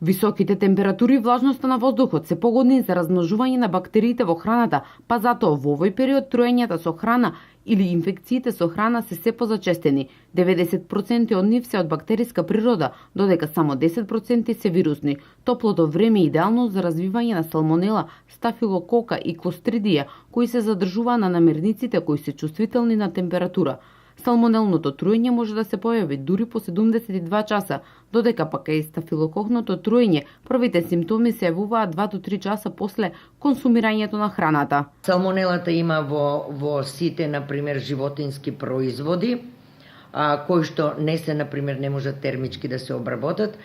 Високите температури и влажноста на воздухот се погодни за размножување на бактериите во храната, па затоа во овој период труењата со храна или инфекциите со храна се позачестени. 90% од нив се од бактериска природа, додека само 10% се вирусни. Топлото време е идеално за развивање на салмонела, стафилокока и клостридија, кои се задржуваат на намирниците кои се чувствителни на температура. Салмонелното труење може да се појави дури по 72 часа, додека пак и стафилококното труење првите симптоми се јавуваат 2 до 3 часа после консумирањето на храната. Салмонелата има во сите, например, животински производи, кои што не можат термички да се обработат.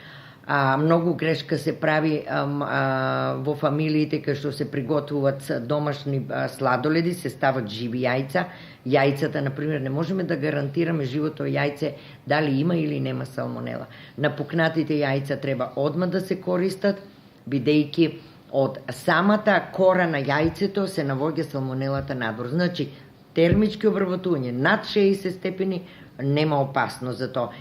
Многу грешка се прави во фамилиите кај што се приготвуваат домашни сладоледи, се стават живи јајца. Јајцата, например, не можеме да гарантираме живото јајце дали има или нема салмонела. Напукнатите јајца треба одма да се користат, бидејќи од самата кора на јајцето се навоѓа салмонелата надвор. Значи, термички обработување над 60 степени нема опасност за тоа.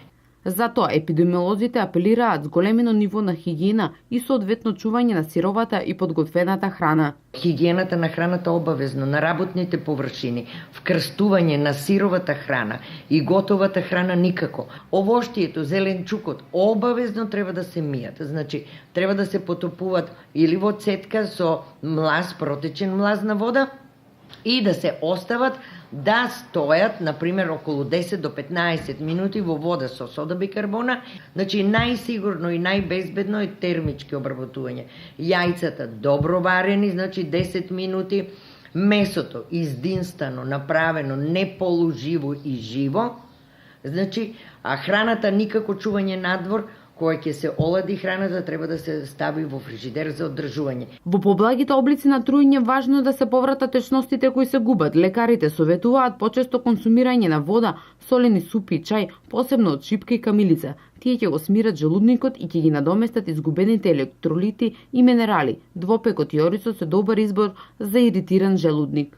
Затоа епидемиолозите апелираат с големено ниво на хигиена и соодветно чување на сировата и подготвената храна. Хигиената на храната обавезно, на работните површини, вкрстување на сировата храна и готовата храна никако. Овоштието, зеленчукот обавезно треба да се мијат. Значи, треба да се потопуваат или во цетка со млаз, протечен млаз на вода, и да се остават да стојат, например, околу 10 до 15 минути во вода со сода бикарбона. Значи, најсигурно и најбезбедно е термички обработување. Јајцата добро варени, значи 10 минути. Месото издинстано, направено, не полуживо и живо. Значи, храната никако чување надвор. Кога ќе се олади храната, треба да се стави во фрижидер за одржување. Во поблагите облици на труење важно е да се повратат течностите кои се губат. Лекарите советуваат почесто консумирање на вода, солени супи и чај, посебно од шипка и камилица. Тие ќе го смират желудникот и ќе ги надоместат изгубените електролити и минерали. Двопекот и орисот се добар избор за иритиран желудник.